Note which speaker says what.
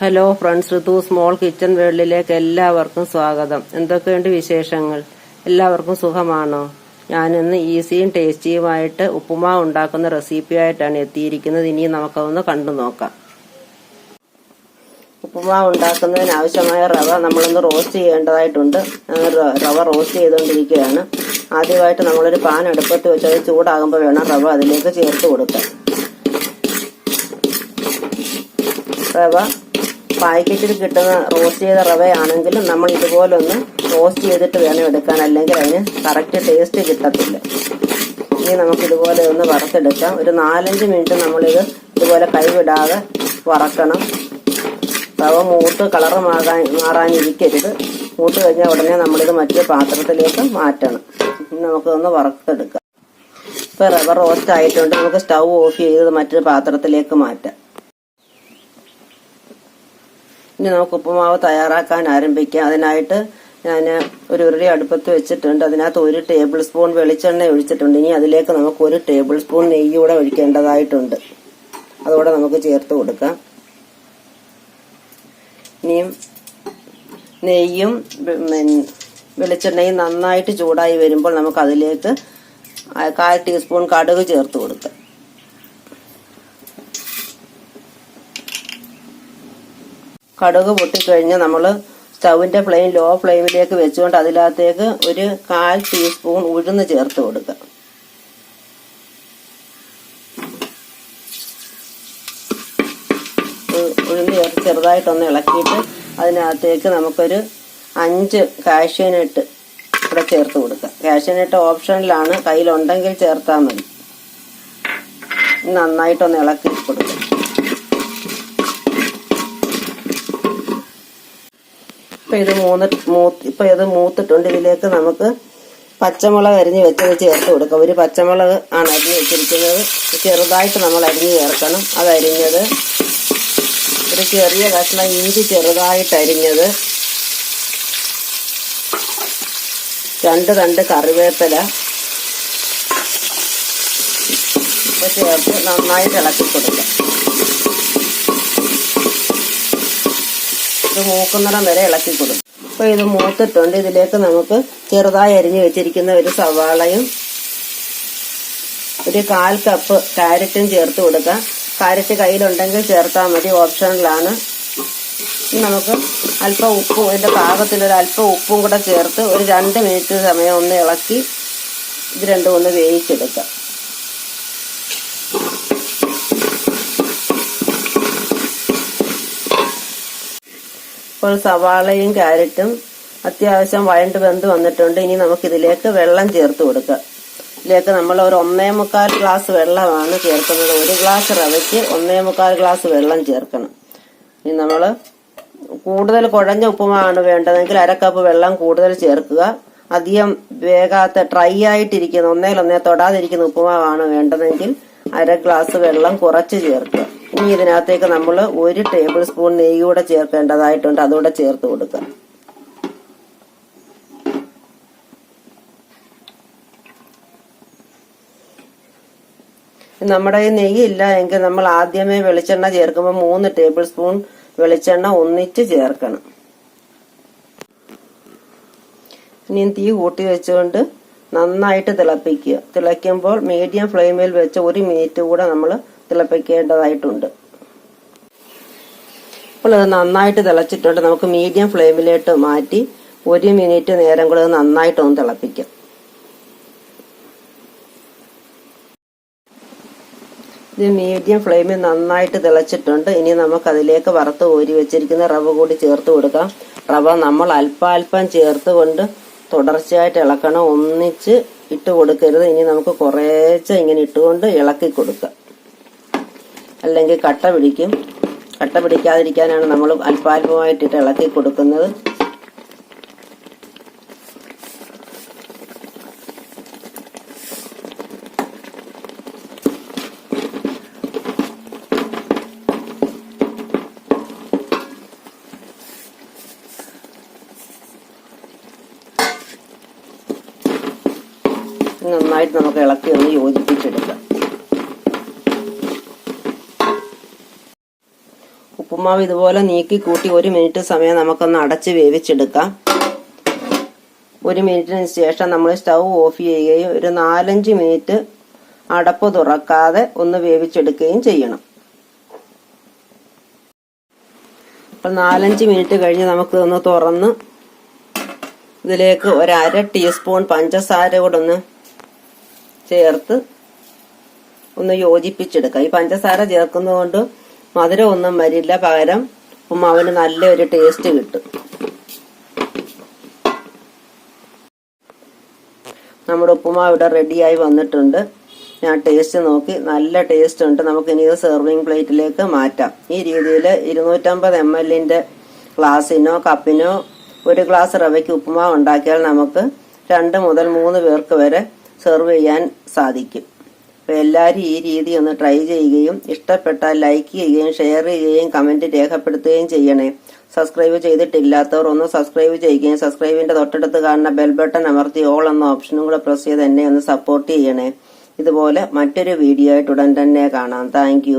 Speaker 1: Hello friends, ഋതു small kitchen വേൾഡിലേക്ക് എല്ലാവർക്കും സ്വാഗതം. എന്തൊക്കെയുണ്ട് വിശേഷങ്ങൾ? എല്ലാവർക്കും സുഖമാണോ? ഞാനിന്ന് ഈസിയും ടേസ്റ്റിയുമായിട്ട് ഉപ്പുമാവ് ഉണ്ടാക്കുന്ന റെസിപ്പിയായിട്ടാണ് എത്തിയിരിക്കുന്നത്. ഇനി നമുക്കതൊന്ന് കണ്ടു നോക്കാം. ഉപ്പുമാവ് ഉണ്ടാക്കുന്നതിന് ആവശ്യമായ റവ നമ്മളൊന്ന് റോസ്റ്റ് ചെയ്യേണ്ടതായിട്ടുണ്ട്. റവ റോസ്റ്റ് ചെയ്തുകൊണ്ടിരിക്കുകയാണ്. ആദ്യമായിട്ട് നമ്മളൊരു പാൻ അടുപ്പത്ത് വെച്ച് അത് ചൂടാകുമ്പോൾ വേണം റവ അതിലേക്ക് ചേർത്ത് കൊടുക്കാൻ. റവ പാക്കറ്റിൽ കിട്ടുന്ന റോസ്റ്റ് ചെയ്ത റവയാണെങ്കിലും നമ്മൾ ഇതുപോലെ ഒന്ന് റോസ്റ്റ് ചെയ്തിട്ട് വേണം എടുക്കാൻ, അല്ലെങ്കിൽ അതിന് കറക്റ്റ് ടേസ്റ്റ് കിട്ടത്തില്ല. ഇനി നമുക്കിതുപോലെ ഒന്ന് വറുത്തെടുക്കാം. ഒരു 4-5 മിനിറ്റ് നമ്മളിത് ഇതുപോലെ കൈവിടാതെ വറക്കണം. റവ മൂത്ത് കളറ് മാറാനിരിക്കരുത്. മൂത്ത് കഴിഞ്ഞാൽ ഉടനെ നമ്മളിത് മറ്റേ പാത്രത്തിലേക്ക് മാറ്റണം. ഇനി നമുക്കൊന്ന് വറുത്തെടുക്കാം. ഇപ്പോൾ റവ റോസ്റ്റ് ആയിട്ടുണ്ട്. നമുക്ക് സ്റ്റൗ ഓഫ് ചെയ്ത് മറ്റൊരു പാത്രത്തിലേക്ക് മാറ്റാം. ഇനി നമുക്ക് ഉപ്പുമാവ് തയ്യാറാക്കാൻ ആരംഭിക്കാം. അതിനായിട്ട് ഞാൻ ഒരു ഉരുളി അടുപ്പത്ത് വെച്ചിട്ടുണ്ട്. അതിനകത്ത് 1 ടേബിൾ സ്പൂൺ വെളിച്ചെണ്ണ ഒഴിച്ചിട്ടുണ്ട്. ഇനി അതിലേക്ക് നമുക്ക് 1 ടേബിൾ സ്പൂൺ നെയ്യ് കൂടെ ഒഴിക്കേണ്ടതായിട്ടുണ്ട്. അതുകൂടെ നമുക്ക് ചേർത്ത് കൊടുക്കാം. ഇനിയും നെയ്യും വെളിച്ചെണ്ണയും നന്നായിട്ട് ചൂടായി വരുമ്പോൾ നമുക്ക് അതിലേക്ക് 1/4 ടീസ്പൂൺ കടുക് ചേർത്ത് കൊടുക്കാം. കടുക് പൊട്ടിക്കഴിഞ്ഞ് നമ്മൾ സ്റ്റൗവിന്റെ ഫ്ലെയിം ലോ ഫ്ലെയിമിലേക്ക് വെച്ചുകൊണ്ട് അതിനകത്തേക്ക് 1/4 ടീസ്പൂൺ ഉഴുന്ന് ചേർത്ത് കൊടുക്കുക. ഉഴുന്ന് ചേർത്ത് ചെറുതായിട്ടൊന്ന് ഇളക്കിയിട്ട് അതിനകത്തേക്ക് നമുക്കൊരു 5 കാഷ്യൂനട്ട് ഇവിടെ ചേർത്ത് കൊടുക്കുക. കാഷ്യൂനട്ട് ഓപ്ഷനിലാണ്, കയ്യിലുണ്ടെങ്കിൽ ചേർത്താൽ മതി. നന്നായിട്ടൊന്ന് ഇളക്കി കൊടുക്കുക. ഇപ്പൊ ഇത് മൂത്തിട്ടുണ്ട്. ഇതിലേക്ക് നമുക്ക് പച്ചമുളക് അരിഞ്ഞ് വെച്ചത് ചേർത്ത് കൊടുക്കാം. 1 പച്ചമുളക് ആണ് അരിഞ്ഞ് വെച്ചിരിക്കുന്നത്. ചെറുതായിട്ട് നമ്മൾ അരിഞ്ഞ് ചേർക്കണം. അതരിഞ്ഞത്, ഒരു ചെറിയ കഷ്ണം ഇഞ്ചി ചെറുതായിട്ട് അരിഞ്ഞത്, 2 തണ്ട് കറിവേപ്പില ചേർത്ത് നന്നായിട്ട് ഇളക്കി കൊടുക്കാം. ഇത് മൂക്കുന്നിടം വരെ ഇളക്കി കൊടുക്കും. അപ്പൊ ഇത് മൂത്തിട്ടുണ്ട്. ഇതിലേക്ക് നമുക്ക് ചെറുതായി അരിഞ്ഞു വെച്ചിരിക്കുന്ന 1 സവാളയും 1/4 കപ്പ് ക്യാരറ്റും ചേർത്ത് കൊടുക്കാം. ക്യാരറ്റ് കയ്യിലുണ്ടെങ്കിൽ ചേർത്താൽ മതി, ഓപ്ഷനിലാണ്. നമുക്ക് അല്പം ഉപ്പും ഇതിന്റെ പാകത്തിലൊരു അല്പം ഉപ്പും കൂടെ ചേർത്ത് ഒരു 2 മിനിറ്റ് സമയം ഒന്ന് ഇളക്കി ഇത് രണ്ടും ഒന്ന് വേവിച്ചെടുക്കാം. ഇപ്പോൾ സവാളയും ക്യാരറ്റും അത്യാവശ്യം വഴണ്ട് വെന്ത് വന്നിട്ടുണ്ട്. ഇനി നമുക്കിതിലേക്ക് വെള്ളം ചേർത്ത് കൊടുക്കാം. ഇതിലേക്ക് നമ്മൾ ഒരു 1.25 ഗ്ലാസ് വെള്ളമാണ് ചേർക്കുന്നത്. 1 ഗ്ലാസ് റവയ്ക്ക് 1.25 ഗ്ലാസ് വെള്ളം ചേർക്കണം. ഇനി നമ്മൾ കൂടുതൽ കുഴഞ്ഞ ഉപ്പുമാവാണ് വേണ്ടതെങ്കിൽ 1/2 കപ്പ് വെള്ളം കൂടുതൽ ചേർക്കുക. അധികം വേകാത്ത ഡ്രൈ ആയിട്ടിരിക്കുന്ന ഒന്നേ തൊടാതിരിക്കുന്ന ഉപ്പുമാവാണ് വേണ്ടതെങ്കിൽ 1/2 ഗ്ലാസ് വെള്ളം കുറച്ച് ചേർക്കുക. ഇനി ഇതിനകത്തേക്ക് നമ്മൾ 1 ടേബിൾ സ്പൂൺ നെയ്യ് കൂടെ ചേർക്കേണ്ടതായിട്ടുണ്ട്. അതുകൂടെ ചേർത്ത് കൊടുക്കുക. നമ്മുടെ ഈ നെയ്യ് ഇല്ല എങ്കിൽ നമ്മൾ ആദ്യമേ വെളിച്ചെണ്ണ ചേർക്കുമ്പോൾ 3 ടേബിൾ സ്പൂൺ വെളിച്ചെണ്ണ ഒന്നിച്ച് ചേർക്കണം. ഇനി തീ കൂട്ടി വെച്ചുകൊണ്ട് നന്നായിട്ട് തിളപ്പിക്കുക. തിളയ്ക്കുമ്പോൾ മീഡിയം ഫ്ലെയിമിൽ വെച്ച് 1 മിനിറ്റ് കൂടെ നമ്മൾ തിളപ്പിക്കേണ്ടതായിട്ടുണ്ട്. അപ്പോൾ ഇത് നന്നായിട്ട് തിളച്ചിട്ടുണ്ട്. നമുക്ക് മീഡിയം ഫ്ലെയിമിലോട്ട് മാറ്റി 1 മിനിറ്റ് നേരം കൂടെ നന്നായിട്ടൊന്ന് തിളപ്പിക്കാം. ഇത് മീഡിയം ഫ്ലെയിമിൽ നന്നായിട്ട് തിളച്ചിട്ടുണ്ട്. ഇനി നമുക്ക് അതിലേക്ക് വറുത്ത് കോരി വെച്ചിരിക്കുന്ന റവ കൂടി ചേർത്ത് കൊടുക്കാം. റവ നമ്മൾ അല്പാൽപ്പം ചേർത്ത് കൊണ്ട് തുടർച്ചയായിട്ട് ഇളക്കണം. ഒന്നിച്ച് ഇട്ട് കൊടുക്കരുത്. ഇനി നമുക്ക് കുറേശ്ശെ ഇങ്ങനെ ഇട്ടുകൊണ്ട് ഇളക്കി കൊടുക്കാം, അല്ലെങ്കിൽ കട്ട പിടിക്കും. കട്ട പിടിക്കാതിരിക്കാനാണ് നമ്മൾ അല്പാൽപമായിട്ടിട്ട് ഇളക്കി കൊടുക്കുന്നത്. നന്നായിട്ട് നമുക്ക് ഇളക്കി ഒന്ന് യോജിപ്പിച്ചെടുക്കാം. ഉപ്പുമാവ് ഇതുപോലെ നീക്കി കൂട്ടി 1 മിനിറ്റ് സമയം നമുക്കൊന്ന് അടച്ച് വേവിച്ചെടുക്കാം. 1 മിനിറ്റിന് ശേഷം നമ്മൾ സ്റ്റൗ ഓഫ് ചെയ്യുകയും ഒരു 4-5 മിനിറ്റ് അടപ്പ് തുറക്കാതെ ഒന്ന് വേവിച്ചെടുക്കുകയും ചെയ്യണം. അപ്പോൾ 4-5 മിനിറ്റ് കഴിഞ്ഞ് നമുക്ക് ഒന്ന് തുറന്ന് ഇതിലേക്ക് 1/2 ടീസ്പൂൺ പഞ്ചസാര കൂടെ ഒന്ന് ചേർത്ത് ഒന്ന് യോജിപ്പിച്ചെടുക്കാം. ഈ പഞ്ചസാര ചേർക്കുന്നത് കൊണ്ട് മധുരം ഒന്നും വരില്ല, പകരം ഉപ്പുമാവിന് നല്ലൊരു ടേസ്റ്റ് കിട്ടും. നമ്മുടെ ഉപ്പുമാവ് ഇവിടെ റെഡിയായി വന്നിട്ടുണ്ട്. ഞാൻ ടേസ്റ്റ് നോക്കി, നല്ല ടേസ്റ്റ് ഉണ്ട്. നമുക്കിനി ഇത് സെർവിങ് പ്ലേറ്റിലേക്ക് മാറ്റാം. ഈ രീതിയിൽ 250 ml ഗ്ലാസ്സിനോ കപ്പിനോ 1 ഗ്ലാസ് റവയ്ക്ക് ഉപ്പുമാവ് ഉണ്ടാക്കിയാൽ നമുക്ക് 2 മുതൽ 3 പേർക്ക് വരെ സെർവ് ചെയ്യാൻ സാധിക്കും. അപ്പോൾ എല്ലാവരും ഈ രീതി ഒന്ന് ട്രൈ ചെയ്യുകയും ഇഷ്ടപ്പെട്ടാൽ ലൈക്ക് ചെയ്യുകയും ഷെയർ ചെയ്യുകയും കമന്റ് രേഖപ്പെടുത്തുകയും ചെയ്യണേ. സബ്സ്ക്രൈബ് ചെയ്തിട്ടില്ലാത്തവർ ഒന്ന് സബ്സ്ക്രൈബ് ചെയ്യുകയും സബ്സ്ക്രൈബിന്റെ തൊട്ടടുത്ത് കാണുന്ന ബെൽ ബട്ടൺ അമർത്തി ഓൾ എന്ന ഓപ്ഷനും കൂടെ പ്രസ് ചെയ്ത് എന്നെ ഒന്ന് സപ്പോർട്ട് ചെയ്യണേ. ഇതുപോലെ മറ്റൊരു വീഡിയോ ആയിട്ട് ഉടൻ തന്നെ കാണാം. താങ്ക്